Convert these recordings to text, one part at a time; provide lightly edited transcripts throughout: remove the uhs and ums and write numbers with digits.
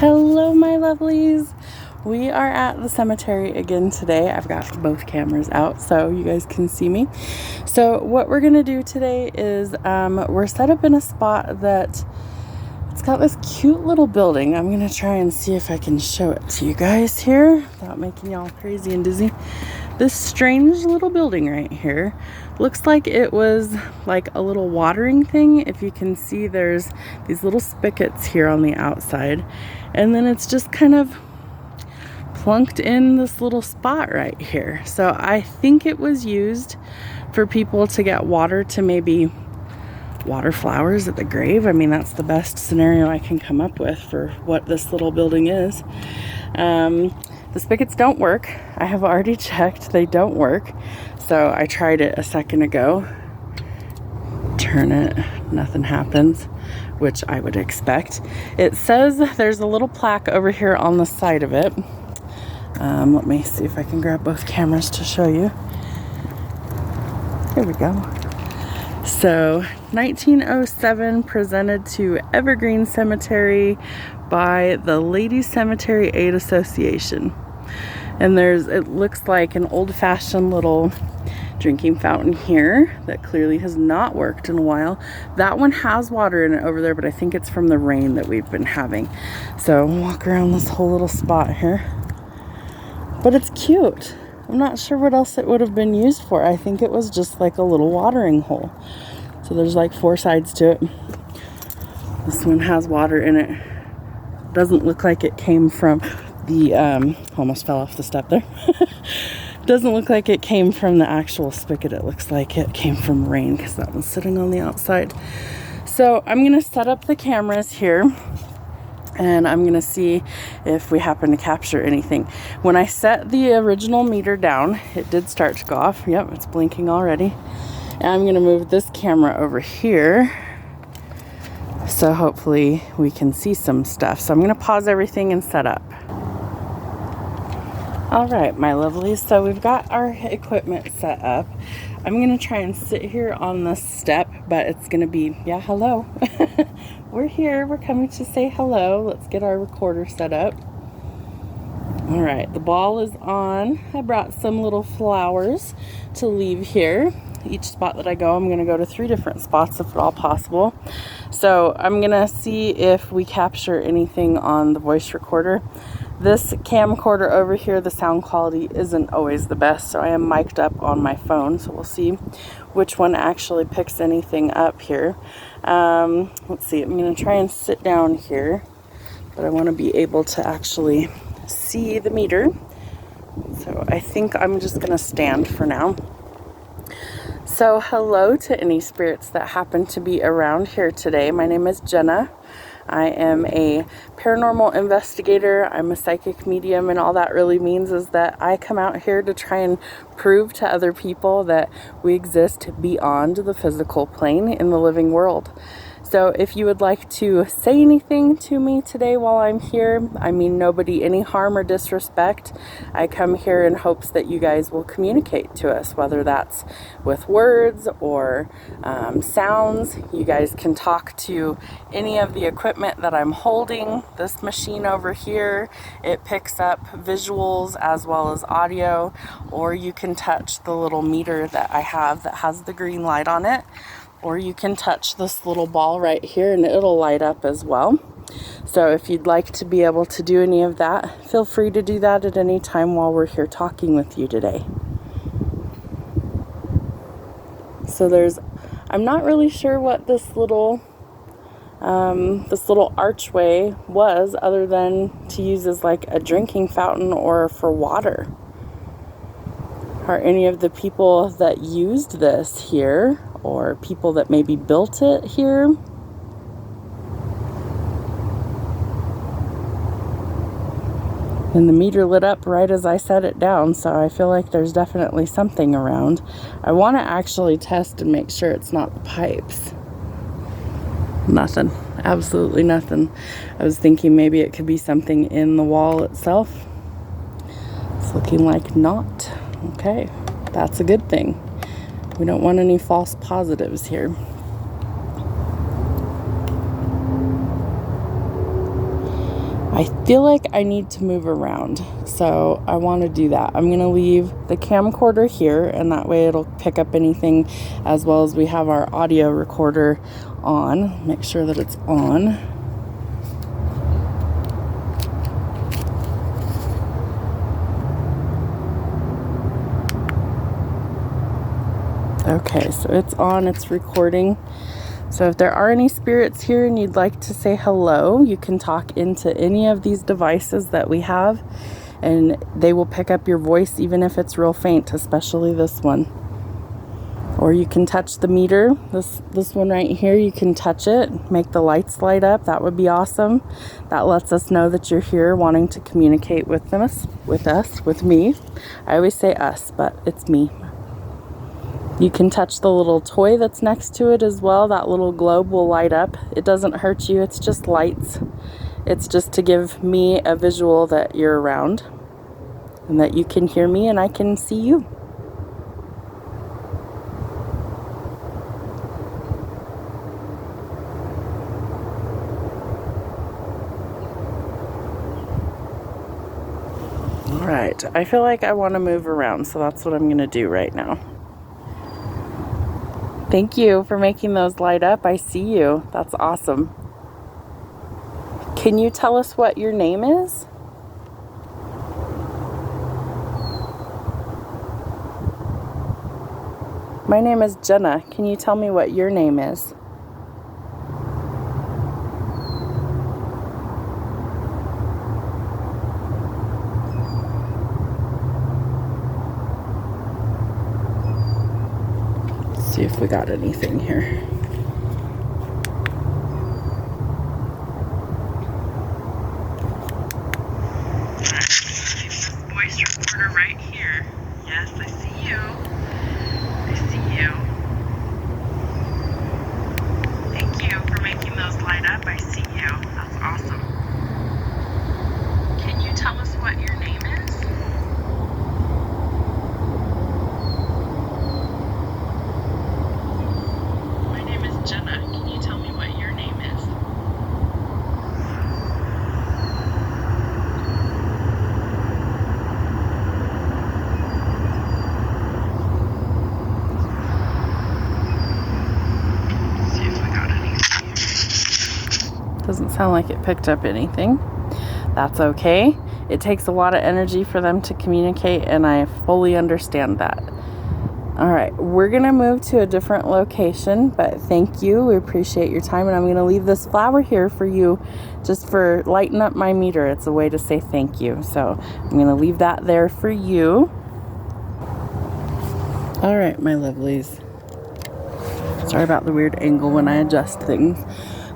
Hello, my lovelies. We are at the cemetery again today. I've got both cameras out so you guys can see me. So what we're gonna do today is we're set up in a spot that it's got this cute little building. I'm gonna try and see if I can show it to you guys here without making y'all crazy and dizzy. This strange little building right here looks like it was like a little watering thing. If you can see, there's these little spigots here on the outside, and then it's just kind of plunked in this little spot right here. So I think it was used for people to get water to maybe water flowers at the grave. I mean, that's the best scenario I can come up with for what this little building is. The spigots don't work. I have already checked, they don't work. So I tried it a second ago. Turn it, nothing happens, which I would expect. It says there's a little plaque over here on the side of it. Let me see if I can grab both cameras to show you. Here we go. So 1907, presented to Evergreen Cemetery by the Ladies Cemetery Aid Association. And it looks like an old-fashioned little drinking fountain here that clearly has not worked in a while. That one has water in it over there, but I think it's from the rain that we've been having. So walk around this whole little spot here. But it's cute. I'm not sure what else it would have been used for. I think it was just like a little watering hole. So there's like 4 sides to it. This one has water in it. Doesn't look like it came from the, almost fell off the step there. Doesn't look like it came from the actual spigot. It looks like it came from rain because that one's sitting on the outside. So I'm going to set up the cameras here and I'm going to see if we happen to capture anything. When I set the original meter down, it did start to go off. Yep, it's blinking already. And I'm going to move this camera over here, so hopefully we can see some stuff. So I'm going to pause everything and set up. All right, my lovelies. So we've got our equipment set up. I'm going to try and sit here on this step, but it's going to be, yeah, hello. We're here. We're coming to say hello. Let's get our recorder set up. All right, the ball is on. I brought some little flowers to leave here. Each spot that I go, I'm going to go to 3 different spots if at all possible. So I'm going to see if we capture anything on the voice recorder. This camcorder over here, the sound quality isn't always the best, so I am mic'd up on my phone. So we'll see which one actually picks anything up here. Let's see, I'm going to try and sit down here, but I want to be able to actually see the meter. So I think I'm just going to stand for now. So hello to any spirits that happen to be around here today. My name is Jenna. I am a paranormal investigator. I'm a psychic medium, and all that really means is that I come out here to try and prove to other people that we exist beyond the physical plane in the living world. So if you would like to say anything to me today while I'm here, I mean nobody any harm or disrespect. I come here in hopes that you guys will communicate to us, whether that's with words or sounds. You guys can talk to any of the equipment that I'm holding. This machine over here, it picks up visuals as well as audio, or you can touch the little meter that I have that has the green light on it. Or you can touch this little ball right here and it'll light up as well. So if you'd like to be able to do any of that, feel free to do that at any time while we're here talking with you today. So I'm not really sure what this little archway was, other than to use as like a drinking fountain or for water. Are any of the people that used this here, or people that maybe built it here? And the meter lit up right as I set it down, so I feel like there's definitely something around. I want to actually test and make sure it's not the pipes. Nothing. Absolutely nothing. I was thinking maybe it could be something in the wall itself. It's looking like not. Okay, that's a good thing. We don't want any false positives here. I feel like I need to move around, so I want to do that. I'm going to leave the camcorder here, and that way it'll pick up anything, as well as we have our audio recorder on. Make sure that it's on. Okay, so it's on, it's recording. So if there are any spirits here and you'd like to say hello, you can talk into any of these devices that we have, and they will pick up your voice even if it's real faint, especially this one. Or you can touch the meter, this one right here, you can touch it, make the lights light up. That would be awesome. That lets us know that you're here wanting to communicate with us, with me. I always say us, but it's me. You can touch the little toy that's next to it as well. That little globe will light up. It doesn't hurt you, it's just lights. It's just to give me a visual that you're around and that you can hear me and I can see you. All right, I feel like I want to move around, so that's what I'm going to do right now. Thank you for making those light up. I see you. That's awesome. Can you tell us what your name is? My name is Jenna. Can you tell me what your name is? See if we got anything here. This voice recorder right here. Yes, I see you. I see you. Thank you for making those light up. I see you. That's awesome. Can you tell us what your name is? Jenna, can you tell me what your name is? Let's see if we got anything. Doesn't sound like it picked up anything. That's okay. It takes a lot of energy for them to communicate, and I fully understand that. All right, we're going to move to a different location, but thank you. We appreciate your time, and I'm going to leave this flower here for you just for lighting up my meter. It's a way to say thank you. So I'm going to leave that there for you. All right, my lovelies. Sorry about the weird angle when I adjust things.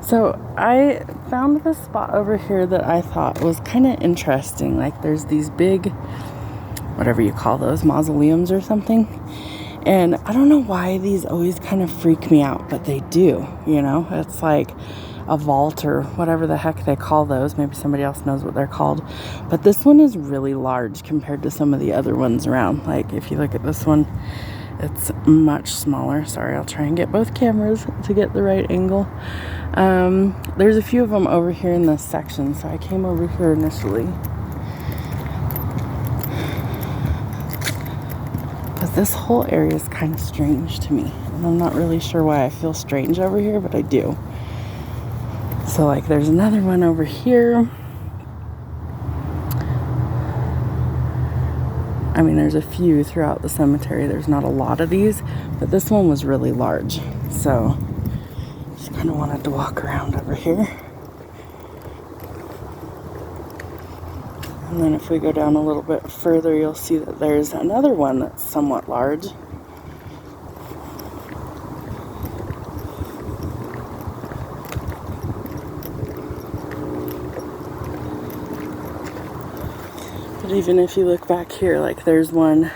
So I found this spot over here that I thought was kind of interesting. Like there's these big, whatever you call those, mausoleums or something. And I don't know why these always kind of freak me out, but they do, you know? It's like a vault or whatever the heck they call those. Maybe somebody else knows what they're called. But this one is really large compared to some of the other ones around. Like if you look at this one, it's much smaller. Sorry, I'll try and get both cameras to get the right angle. There's a few of them over here in this section, so I came over here initially. This whole area is kind of strange to me, and I'm not really sure why I feel strange over here, but I do. So like there's another one over here. I mean, there's a few throughout the cemetery. There's not a lot of these, but this one was really large. So just kind of wanted to walk around over here. And then if we go down a little bit further, you'll see that there's another one that's somewhat large. But even if you look back here, like there's one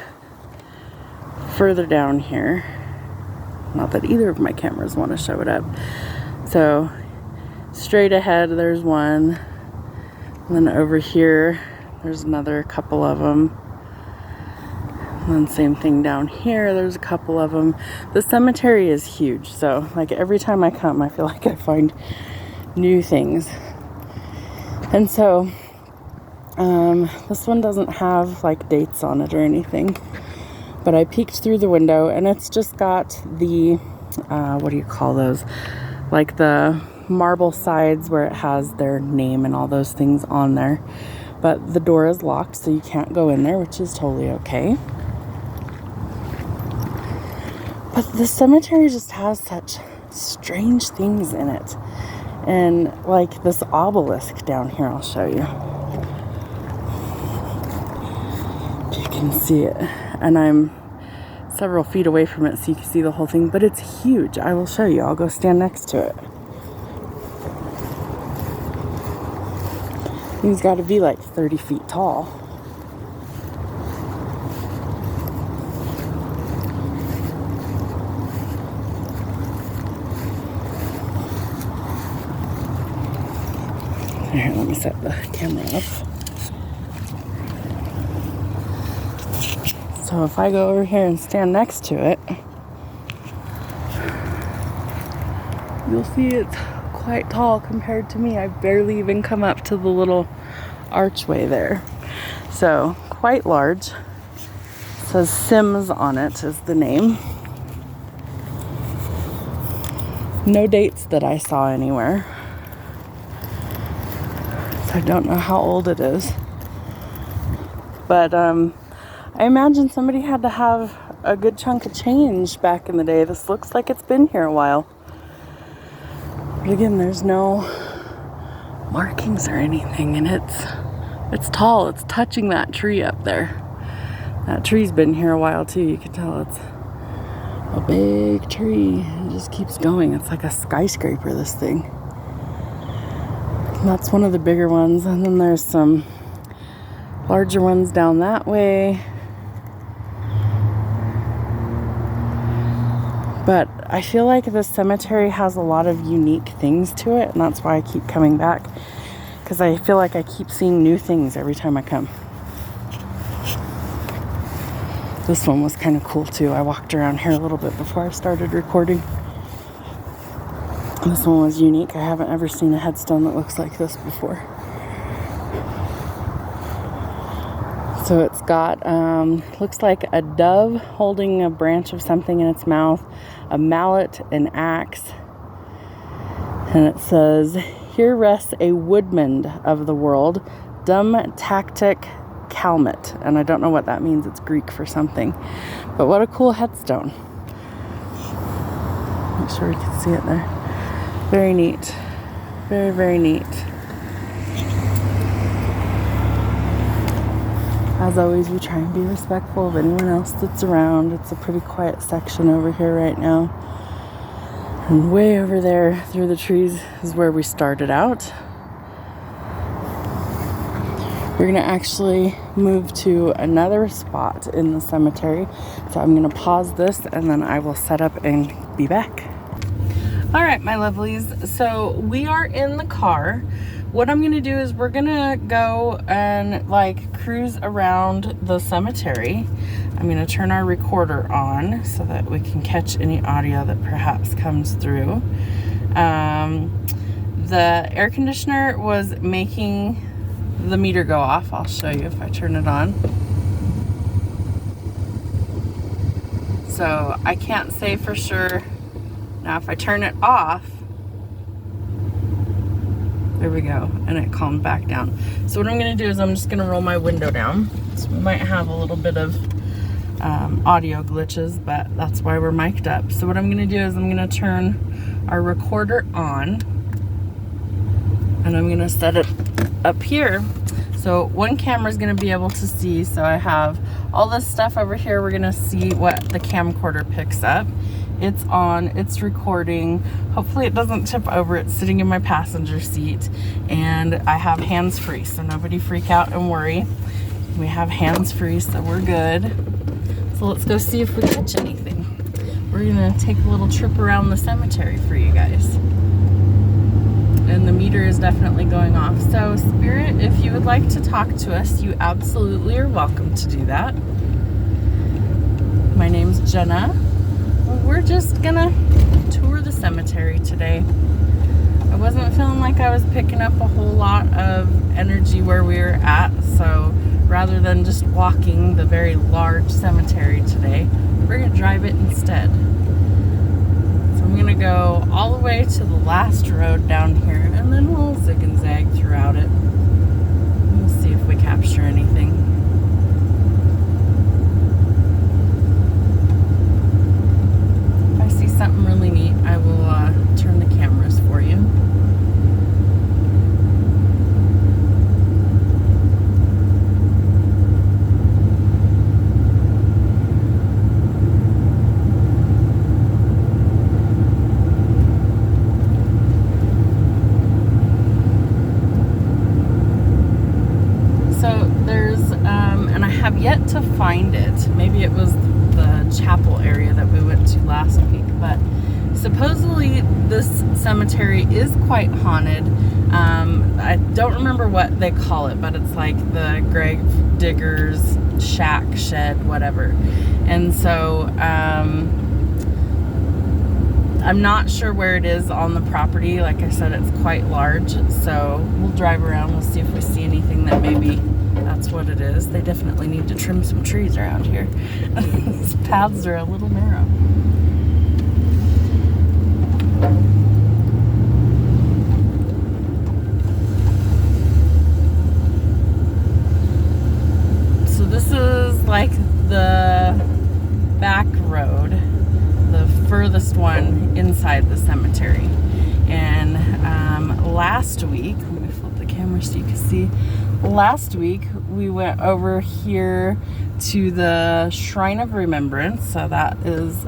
further down here. Not that either of my cameras want to show it up. So straight ahead, there's one. And then over here, there's another couple of them. And then same thing down here, there's a couple of them. The cemetery is huge, so like every time I come, I feel like I find new things. And so this one doesn't have like dates on it or anything, but I peeked through the window and it's just got the what do you call those, like the marble sides where it has their name and all those things on there, but the door is locked, so you can't go in there, which is totally okay. But the cemetery just has such strange things in it, and like this obelisk down here, I'll show you if you can see it, and I'm several feet away from it so you can see the whole thing, but it's huge. I will show you. I'll go stand next to it. He's got to be like 30 feet tall. Here, let me set the camera up. So if I go over here and stand next to it, you'll see it's quite tall compared to me. I barely even come up to the little archway there. So quite large. It says Sims on it is the name. No dates that I saw anywhere. So I don't know how old it is. But I imagine somebody had to have a good chunk of change back in the day. This looks like it's been here a while. But again, there's no markings or anything, and it's tall. It's touching that tree up there. That tree's been here a while too. You can tell it's a big tree. It just keeps going. It's like a skyscraper, this thing. And that's one of the bigger ones, and then there's some larger ones down that way. But I feel like this cemetery has a lot of unique things to it, and that's why I keep coming back, because I feel like I keep seeing new things every time I come. This one was kind of cool too. I walked around here a little bit before I started recording. This one was unique. I haven't ever seen a headstone that looks like this before. So it's got, looks like a dove holding a branch of something in its mouth, a mallet, an axe, and it says, "Here rests a woodman of the world, dumb tactic calmet." And I don't know what that means. It's Greek for something. But what a cool headstone. Make sure you can see it there. Very neat. Very, very neat. As always, we try and be respectful of anyone else that's around. It's a pretty quiet section over here right now. And way over there through the trees is where we started out. We're going to actually move to another spot in the cemetery. So I'm going to pause this and then I will set up and be back. All right, my lovelies. So we are in the car. What I'm going to do is we're going to go and like cruise around the cemetery. I'm going to turn our recorder on so that we can catch any audio that perhaps comes through. The air conditioner was making the meter go off. I'll show you if I turn it on. So I can't say for sure. Now if I turn it off, there we go, and it calmed back down. So what I'm going to do is I'm just going to roll my window down. So we might have a little bit of audio glitches, but that's why we're mic'd up. So what I'm going to do is I'm going to turn our recorder on, and I'm going to set it up here. So one camera is going to be able to see. So I have all this stuff over here. We're going to see what the camcorder picks up. It's on, it's recording. Hopefully it doesn't tip over. It's sitting in my passenger seat, and I have hands free, so nobody freak out and worry. We have hands free, so we're good. So let's go see if we catch anything. We're gonna take a little trip around the cemetery for you guys. And the meter is definitely going off. So Spirit, if you would like to talk to us, you absolutely are welcome to do that. My name's Jenna. We're just gonna tour the cemetery today. I wasn't feeling like I was picking up a whole lot of energy where we were at, so rather than just walking the very large cemetery today, we're going to drive it instead. So I'm going to go all the way to the last road down here, and then we'll zig and zag throughout it. We'll see if we capture anything. If I see something really neat, I will turn the cameras for you. Yet to find it. Maybe it was the chapel area that we went to last week, but supposedly this cemetery is quite haunted. I don't remember what they call it, but it's like the grave diggers shack, shed, whatever. And so I'm not sure where it is on the property. Like I said, it's quite large, so we'll drive around. We'll see if we see anything that maybe that's what it is. They definitely need to trim some trees around here. These paths are a little narrow. So this is like the back road, the furthest one inside the cemetery. And last week, let me flip the camera so you can see. Last week, we went over here to the Shrine of Remembrance. So that is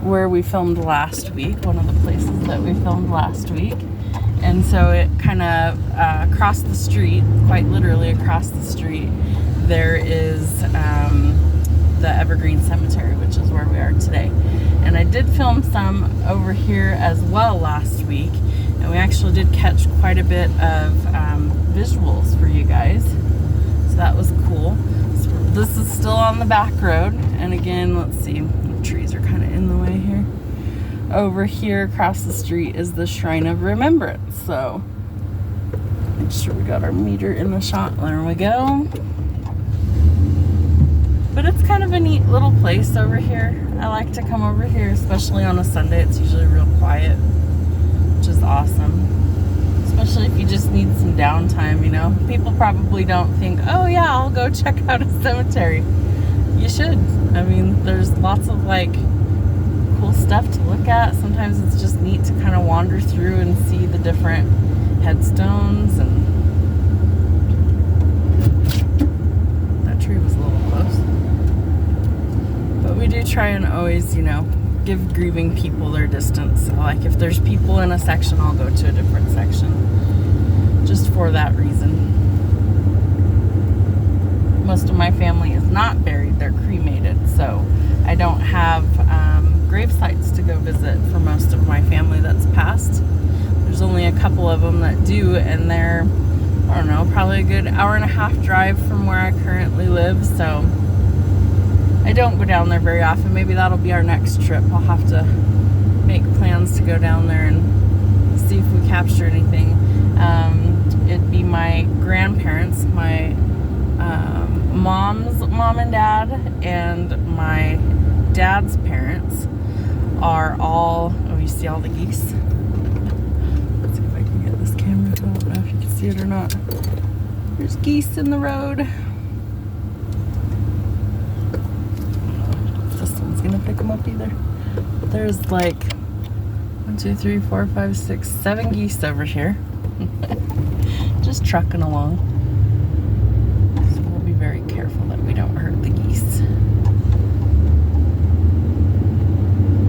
where we filmed last week, one of the places that we filmed last week. And so it kind of across the street, quite literally across the street, there is the Evergreen Cemetery, which is where we are today. And I did film some over here as well last week. And we actually did catch quite a bit of visuals for you guys. So that was cool. So this is still on the back road. And again, let's see, the trees are kind of in the way here. Over here across the street is the Shrine of Remembrance. So make sure we got our meter in the shot. There we go. But it's kind of a neat little place over here. I like to come over here, especially on a Sunday. It's usually real quiet, which is awesome. Especially if you just need some downtime, you know. People probably don't think, oh yeah, I'll go check out a cemetery. You should. I mean, there's lots of like cool stuff to look at. Sometimes it's just neat to kind of wander through and see the different headstones. And that tree was a little close. But we do try and always, you know, give grieving people their distance. Like if there's people in a section, I'll go to a different section. Just for that reason. Most of my family is not buried, they're cremated, so I don't have grave sites to go visit for most of my family that's passed. There's only a couple of them that do, and they're, I don't know, probably a good hour and a half drive from where I currently live, so I don't go down there very often. Maybe that'll be our next trip. I'll have to make plans to go down there and see if we capture anything. It'd be my grandparents, my mom's mom and dad, and my dad's parents are all, oh, you see all the geese? Let's see if I can get this camera. I don't know if you can see it or not. There's geese in the road. This one's gonna pick them up either. There's like 1, 2, 3, 4, 5, 6, 7 geese over here. Just trucking along. So we'll be very careful that we don't hurt the geese.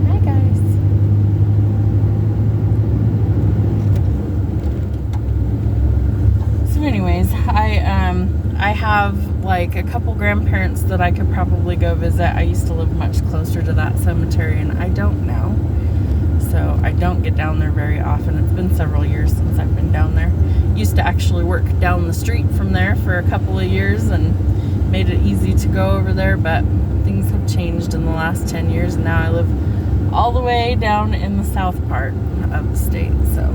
Hi guys. So anyways, I have like a couple grandparents that I could probably go visit. I used to live much closer to that cemetery, and I don't now. So I don't get down there very often. It's been several years since I've been down there. Used to actually work down the street from there for a couple of years and made it easy to go over there, but things have changed in the last 10 years, and now I live all the way down in the south part of the state. So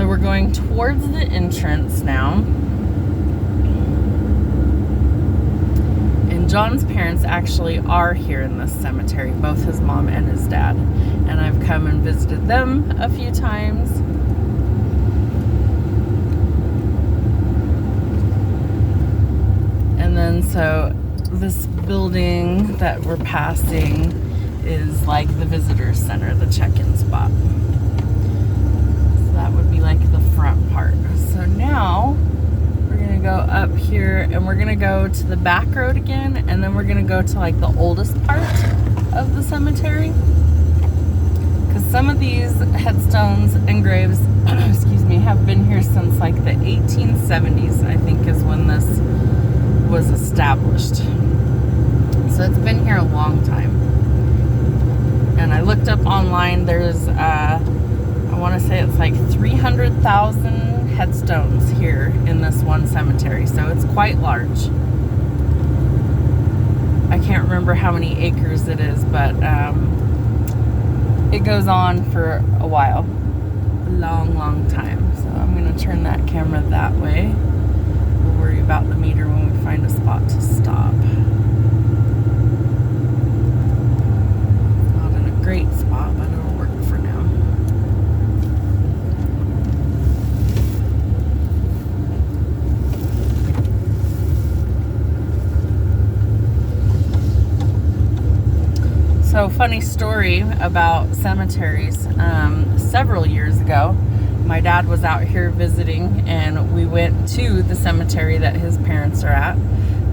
we're going towards the entrance now. And John's parents actually are here in this cemetery, both his mom and his dad. And I've come and visited them a few times. And then so this building that we're passing is like the visitor center, the check-in spot. So that would be like the front part. So now we're gonna go up here and we're gonna go to the back road again, and then we're gonna go to like the oldest part of the cemetery. Because some of these headstones and graves, excuse me, have been here since like the 1870s, I think is when this was established. So it's been here a long time. And I looked up online, there's I want to say it's like 300,000 headstones here in this one cemetery, so it's quite large. I can't remember how many acres it is, but it goes on for a while, a long time. So I'm going to turn that camera that way. We'll worry about the meter when we find a spot to stop. Not in a great spot, but it'll work for now. So, funny story about cemeteries. Several years ago, my dad was out here visiting, and we went to the cemetery that his parents are at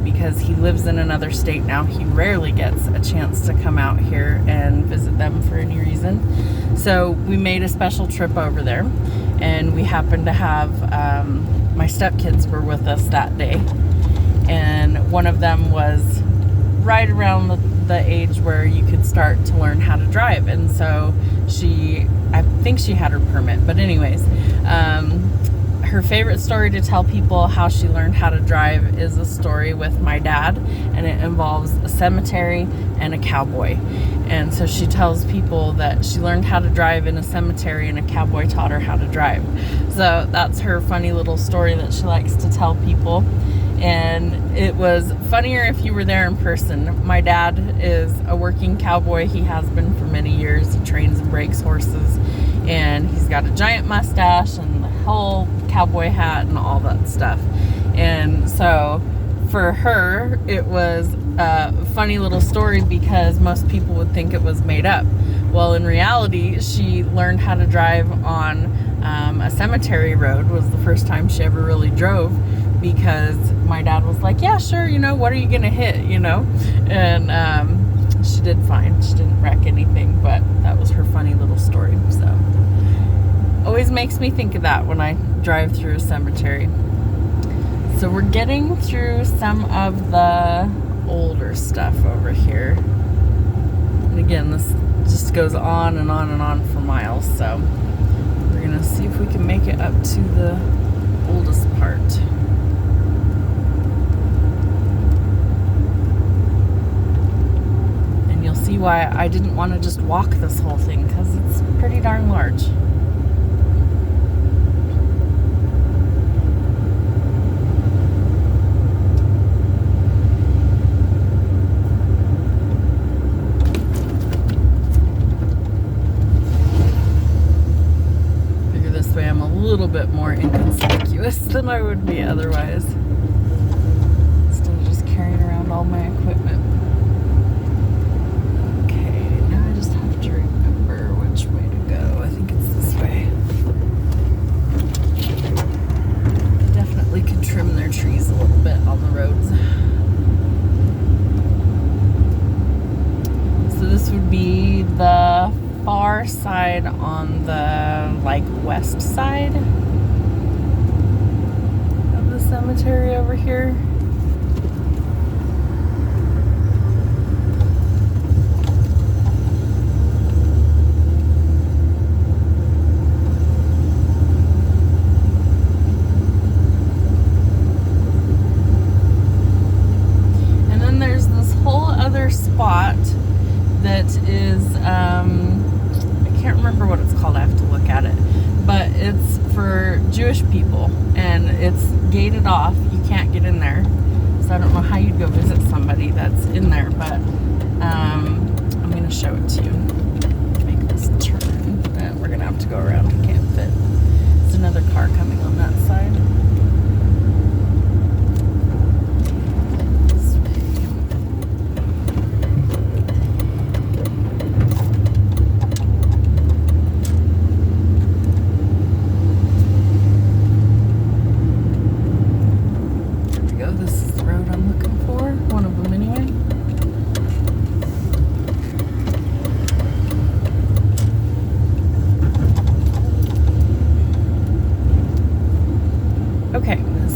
because he lives in another state now. He rarely gets a chance to come out here and visit them for any reason. So we made a special trip over there, and we happened to have my stepkids were with us that day, and one of them was right around the age where you could start to learn how to drive, and so I think she had her permit, but anyways, her favorite story to tell people how she learned how to drive is a story with my dad, and it involves a cemetery and a cowboy. And so she tells people that she learned how to drive in a cemetery and a cowboy taught her how to drive. So that's her funny little story that she likes to tell people. And it was funnier if you were there in person. My dad is a working cowboy. He has been for many years. He trains and breaks horses, and he's got a giant mustache and the whole cowboy hat and all that stuff. And so for her, it was a funny little story because most people would think it was made up. Well, in reality, she learned how to drive on a cemetery road. Was the first time she ever really drove, because my dad was like, yeah, sure, what are you gonna hit, and she did fine. She didn't wreck anything, but that was her funny little story. So always makes me think of that when I drive through a cemetery. So we're getting through some of the older stuff over here, and again, this just goes on and on and on for miles. So we're gonna see if we can make it up to the oldest part. See why I didn't want to just walk this whole thing, because it's pretty darn large. Figure this way I'm a little bit more inconspicuous than I would be otherwise, instead of just carrying around all my equipment. Trim their trees a little bit on the roads. So this would be the far side on the west side of the cemetery over here. Spot that is I can't remember what it's called. I have to look at gated off. You can't get in there. So I don't know how you'd go visit somebody that's in there, but I'm going to show it to you. Make this turn. We're going to have to go around. We can't fit. There's another car coming on that side.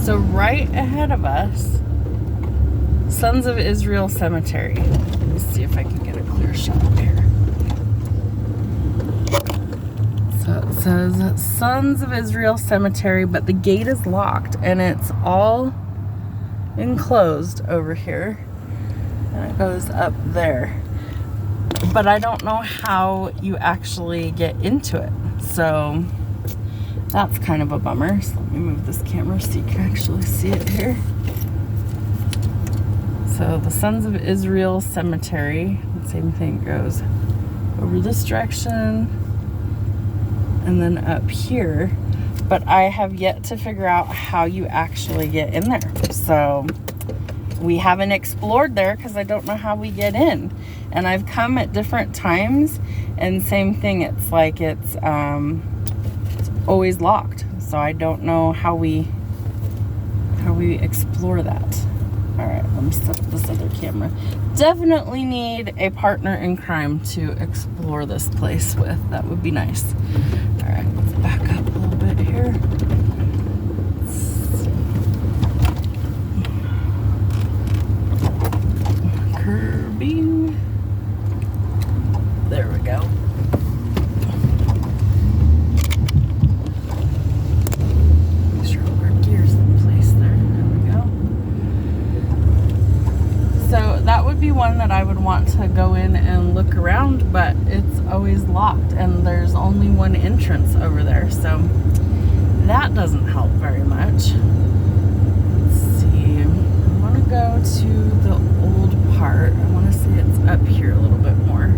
So right ahead of us, Sons of Israel Cemetery. Let me see if I can get a clear shot here. So it says Sons of Israel Cemetery, but the gate is locked and it's all enclosed over here. And it goes up there. But I don't know how you actually get into it. So that's kind of a bummer. So let me move this camera so you can actually see it here. So the Sons of Israel Cemetery, the same thing, goes over this direction and then up here. But I have yet to figure out how you actually get in there. So we haven't explored there because I don't know how we get in. And I've come at different times and same thing. It's like it's always locked, so I don't know how we explore that. All right, let me set up this other camera. Definitely need a partner in crime to explore this place with. That would be nice. All right, let's back up a little bit here. Curbing. There we go. That would be one that I would want to go in and look around, but it's always locked and there's only one entrance over there, so that doesn't help very much. Let's see, I want to go to the old part. I want to see it's up here a little bit more.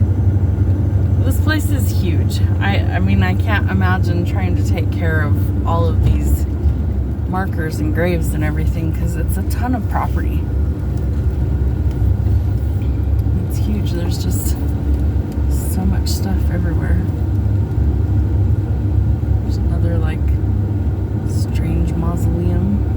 This place is huge. I mean, I can't imagine trying to take care of all of these markers and graves and everything because it's a ton of property. Huge. There's just so much stuff everywhere. There's another like strange mausoleum.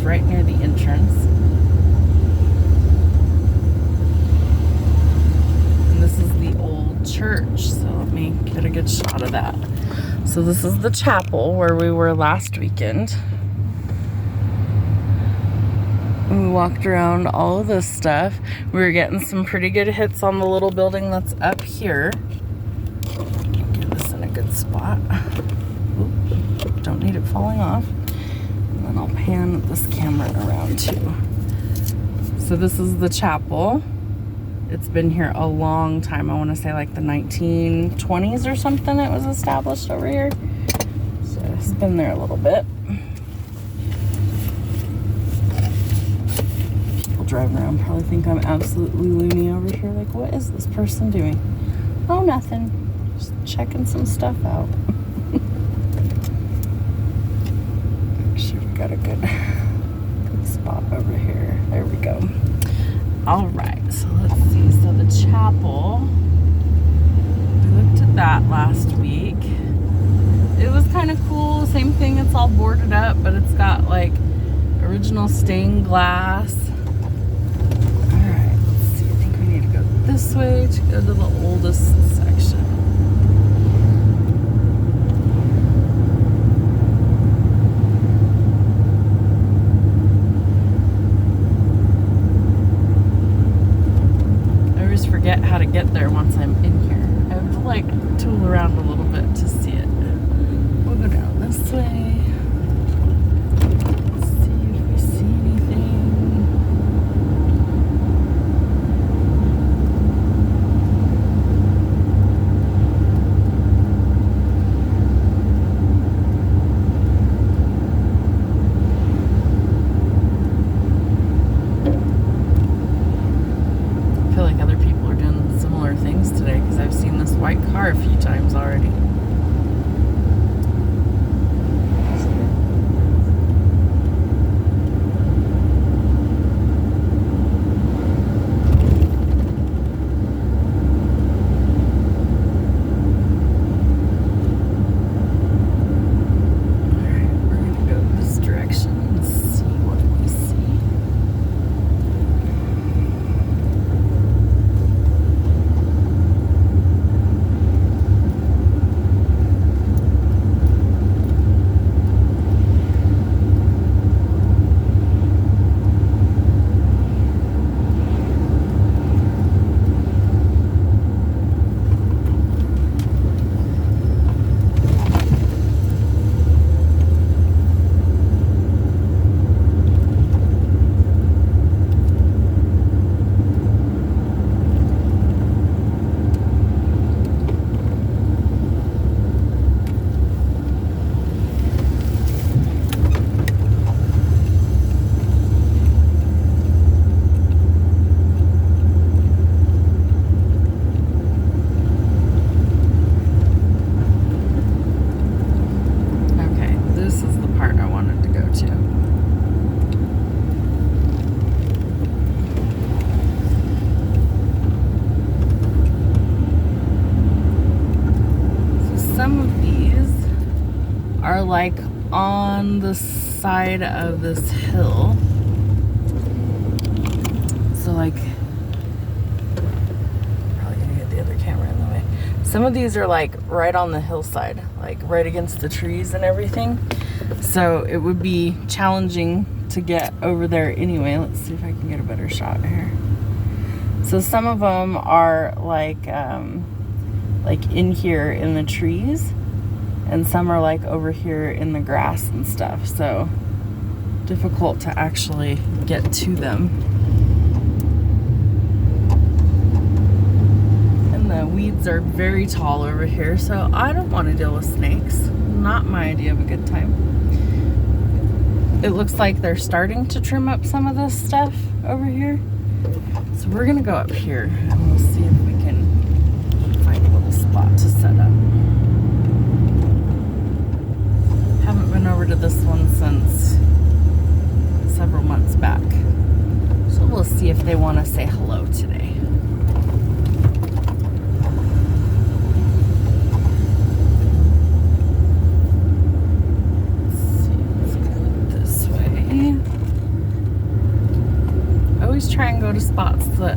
Right near the entrance. And this is the old church, so let me get a good shot of that. So this is the chapel where we were last weekend. And we walked around all of this stuff. We were getting some pretty good hits on the little building that's up here. Get this in a good spot. Oop, don't need it falling off. And I'll pan this camera around too. So this is the chapel. It's been here a long time. I want to say like the 1920s or something it was established over here. So it's been there a little bit. People driving around probably think I'm absolutely loony over here. Like, what is this person doing? Oh, nothing. Just checking some stuff out. Got a good spot over here. There we go. All right, so let's see. So the chapel, we looked at that last week. anything. It's all boarded up, but it's got like original stained glass. Alright, let's see. I think we need to go this way to go to the oldest section. I always forget how to get there once I'm in here. I have to like tool around a little bit to see it. We'll go down this way. Let's see if we see anything. I feel like other people are doing similar things today because I've seen this white car a few times already. Some of these are like on the side of this hill. So like, probably gonna get the other camera in the way. Some of these are like right on the hillside, like right against the trees and everything. So it would be challenging to get over there anyway. Let's see if I can get a better shot here. So some of them are like in here in the trees, and some are like over here in the grass and stuff. So difficult to actually get to them. And the weeds are very tall over here, so I don't want to deal with snakes. Not my idea of a good time. It looks like they're starting to trim up some of this stuff over here. So we're gonna go up here and we'll see if we can find a little spot to set up. Haven't been over to this one since several months back. So we'll see if they want to say hello today. Try and go to spots that,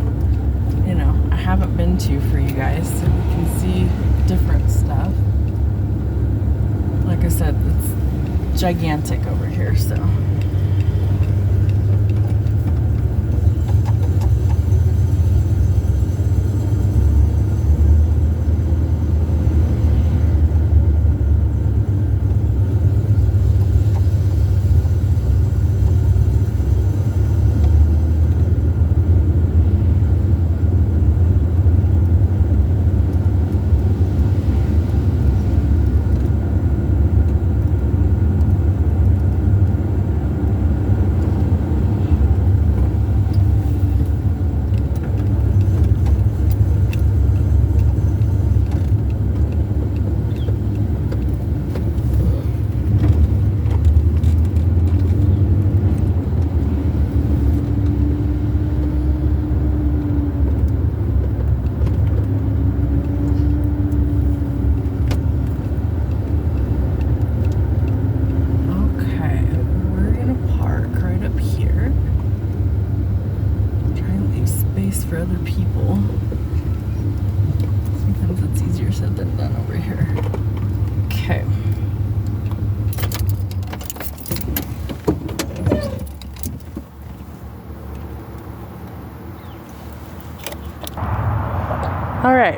you know, I haven't been to for you guys, so we can see different stuff. Like I said, it's gigantic over here, so.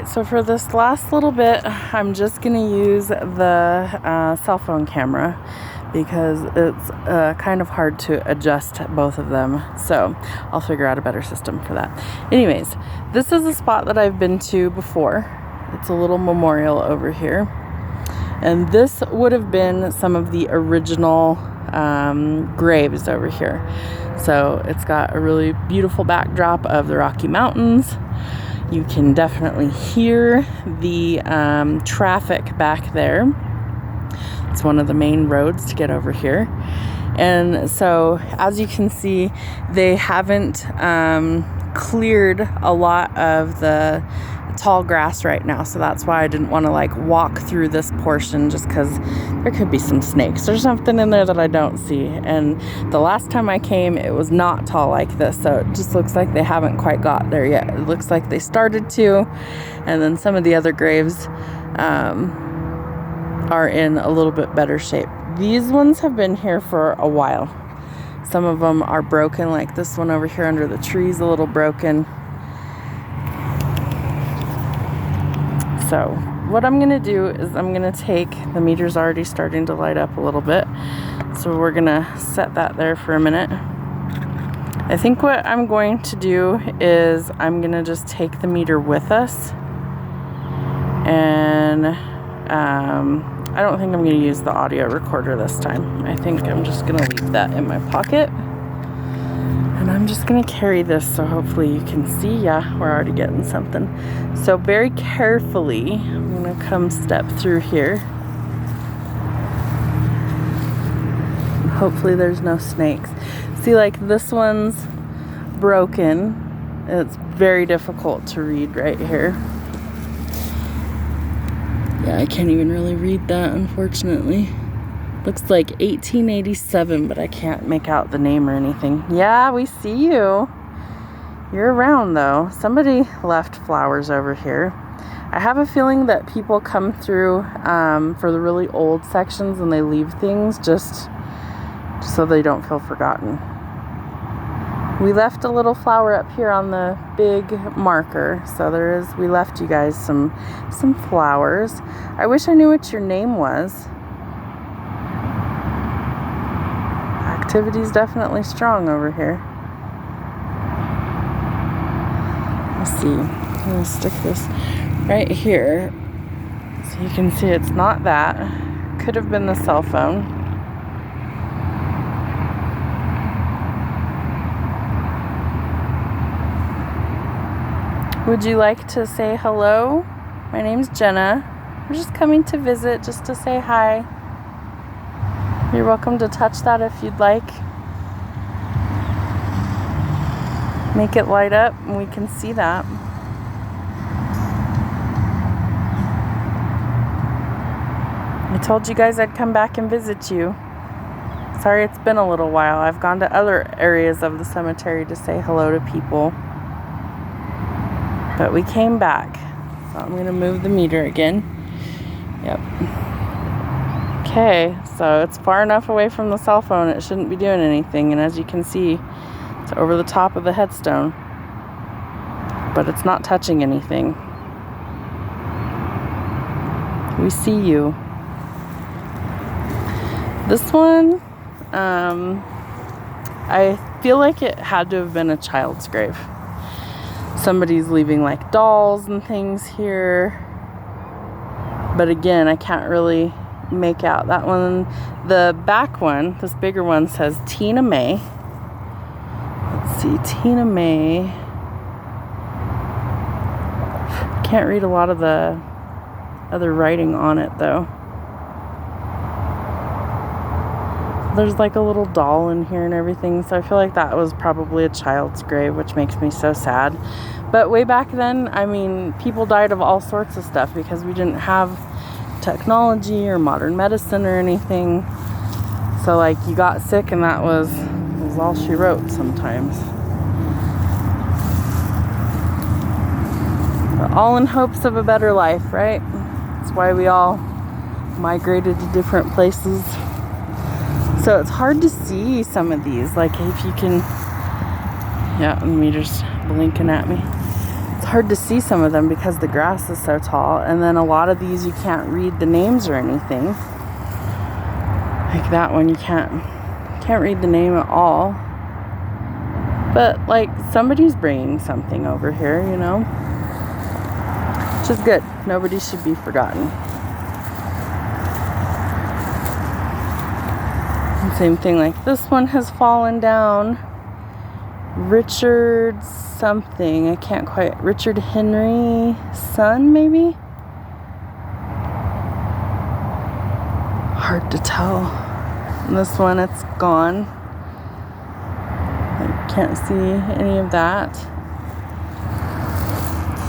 right, so for this last little bit, I'm just going to use the cell phone camera because it's kind of hard to adjust both of them. So I'll figure out a better system for that. Anyways, this is a spot that I've been to before. It's a little memorial over here. And this would have been some of the original graves over here. So it's got a really beautiful backdrop of the Rocky Mountains. You can definitely hear the traffic back there. It's one of the main roads to get over here. And so as you can see, they haven't cleared a lot of the tall grass right now, so that's why I didn't want to like walk through this portion, just because there could be some snakes or something in there that I don't see. And the last time I came, it was not tall like this, so it just looks like they haven't quite got there yet. It looks like they started to, and then some of the other graves are in a little bit better shape. These ones have been here for a while. Some of them are broken, like this one over here under the tree's a little broken. So what I'm gonna do is I'm gonna take, the meter's already starting to light up a little bit, so we're gonna set that there for a minute. I think what I'm going to do is I'm gonna just take the meter with us, and I don't think I'm gonna use the audio recorder this time. I think I'm just gonna leave that in my pocket. And I'm just gonna carry this so hopefully you can see. Yeah, we're already getting something. So very carefully, I'm gonna come step through here. And hopefully there's no snakes. See, like this one's broken. It's very difficult to read right here. Yeah, I can't even really read that, unfortunately. Looks like 1887, but I can't make out the name or anything. Yeah, we see you. You're around, though. Somebody left flowers over here. I have a feeling that people come through for the really old sections and they leave things just so they don't feel forgotten. We left a little flower up here on the big marker, so we left you guys some flowers. I wish I knew what your name was. Activity's definitely strong over here. Let's see. I'm gonna stick this right here so you can see it's not that. Could have been the cell phone. Would you like to say hello? My name's Jenna. We're just coming to visit, just to say hi. You're welcome to touch that if you'd like. Make it light up and we can see that. I told you guys I'd come back and visit you. Sorry it's been a little while. I've gone to other areas of the cemetery to say hello to people. But we came back. So I'm going to move the meter again. Yep. Okay, so it's far enough away from the cell phone, it shouldn't be doing anything. And as you can see, it's over the top of the headstone. But it's not touching anything. We see you. This one, I feel like it had to have been a child's grave. Somebody's leaving like dolls and things here. But again, I can't really make out that one. The back one, this bigger one, says Tina May. Let's see, Tina May. Can't read a lot of the other writing on it though. There's like a little doll in here and everything, so I feel like that was probably a child's grave, which makes me so sad. But way back then, I mean, people died of all sorts of stuff because we didn't have technology or modern medicine or anything. So like you got sick and that was all she wrote sometimes. But all in hopes of a better life, right? That's why we all migrated to different places. So it's hard to see some of these, like if you can, yeah, the meter's blinking at me. It's hard to see some of them because the grass is so tall, and then a lot of these you can't read the names or anything. Like that one, you can't read the name at all. But like somebody's bringing something over here, you know, which is good. Nobody should be forgotten. And same thing, like this one has fallen down. Richard something, I can't quite, Richard Henry son maybe? Hard to tell. And this one, it's gone. I can't see any of that.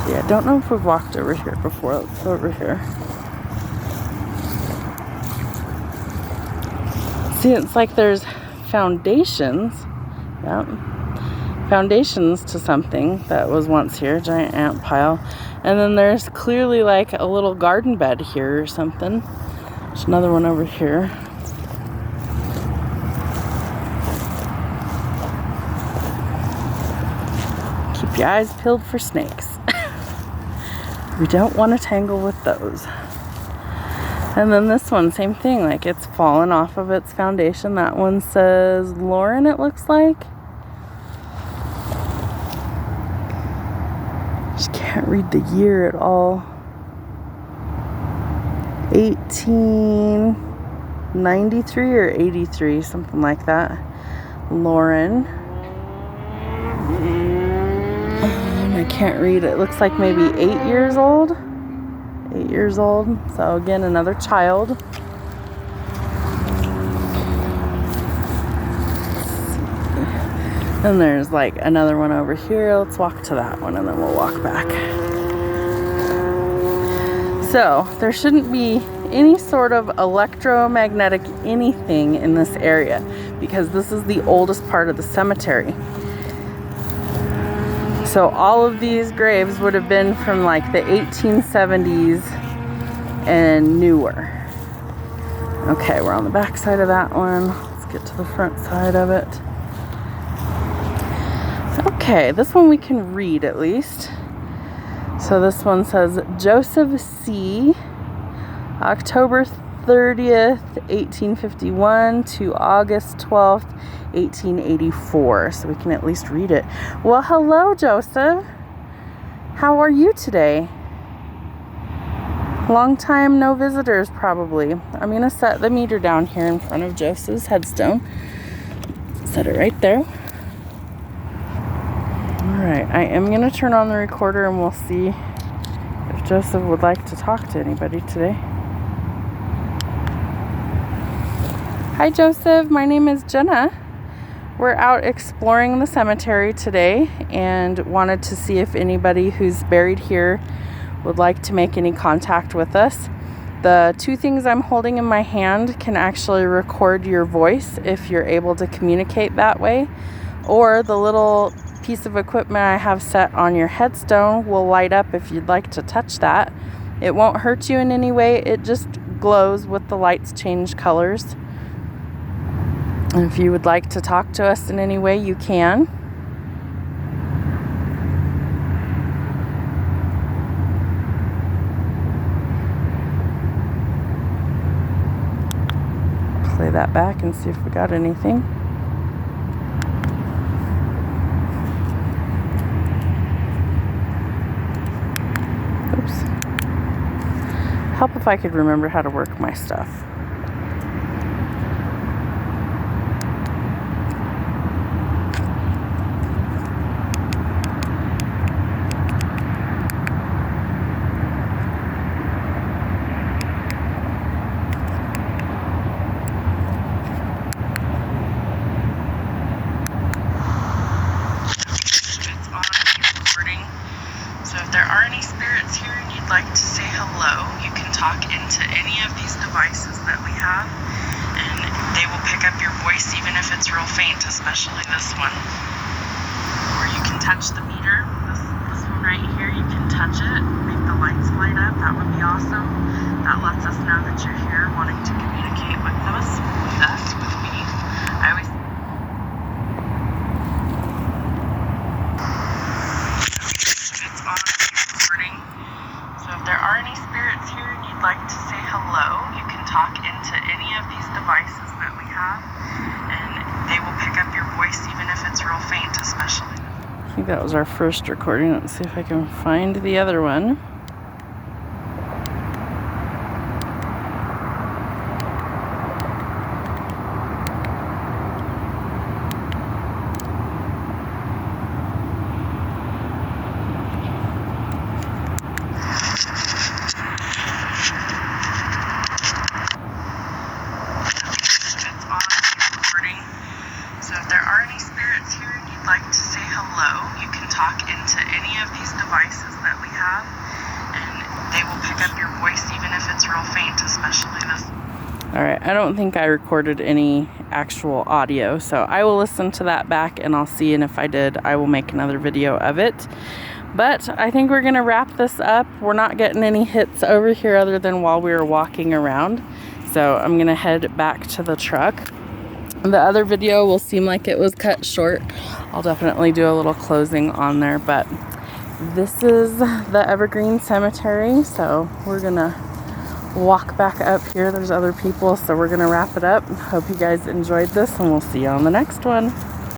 See, I don't know if we've walked over here before. Let's go over here. See, it's like there's foundations. Yep. Foundations to something that was once here, giant ant pile. And then there's clearly like a little garden bed here or something. There's another one over here. Keep your eyes peeled for snakes. We don't want to tangle with those. And then this one, same thing, like it's fallen off of its foundation. That one says Lauren, it looks like. Just can't read the year at all. 1893 or 83, something like that. Lauren. I can't read it. It looks like maybe 8 years old. 8 years old. So again, another child. And there's like another one over here. Let's walk to that one and then we'll walk back. So there shouldn't be any sort of electromagnetic anything in this area because this is the oldest part of the cemetery. So all of these graves would have been from like the 1870s and newer. Okay, we're on the back side of that one. Let's get to the front side of it. Okay, this one we can read at least. So this one says Joseph C. October 30th, 1851 to August 12th, 1884. So we can at least read it. Well, hello, Joseph. How are you today? Long time no visitors, probably. I'm going to set the meter down here in front of Joseph's headstone. Set it right there. Alright, I am going to turn on the recorder and we'll see if Joseph would like to talk to anybody today. Hi Joseph, my name is Jenna. We're out exploring the cemetery today and wanted to see if anybody who's buried here would like to make any contact with us. The two things I'm holding in my hand can actually record your voice if you're able to communicate that way, or the little piece of equipment I have set on your headstone will light up if you'd like to touch that. It won't hurt you in any way, it just glows with the lights change colors. And if you would like to talk to us in any way, you can. Play that back and see if we got anything. Help if I could remember how to work my stuff. So if there are any spirits here and you'd like to say hello, you can talk into any of these devices that we have, and they will pick up your voice even if it's real faint, especially this one. Or you can touch the meter, this one right here, you can touch it, make the lights light up, that would be awesome. That lets us know that you're here wanting to communicate with us, with me. I always it's on. these devices that we have, and they will pick up your voice even if it's real faint, especially. I think that was our first recording. Let's see if I can find the other one. So if there are any spirits here and you'd like to say hello, you can talk into any of these devices that we have, and they will pick up your voice even if it's real faint, especially this. Alright, I don't think I recorded any actual audio, so I will listen to that back and I'll see, and if I did, I will make another video of it. But I think we're going to wrap this up. We're not getting any hits over here other than while we were walking around. So I'm going to head back to the truck. The other video will seem like it was cut short. I'll definitely do a little closing on there, but this is the Evergreen Cemetery, so we're gonna walk back up here. There's other people, so we're gonna wrap it up. Hope you guys enjoyed this, and we'll see you on the next one.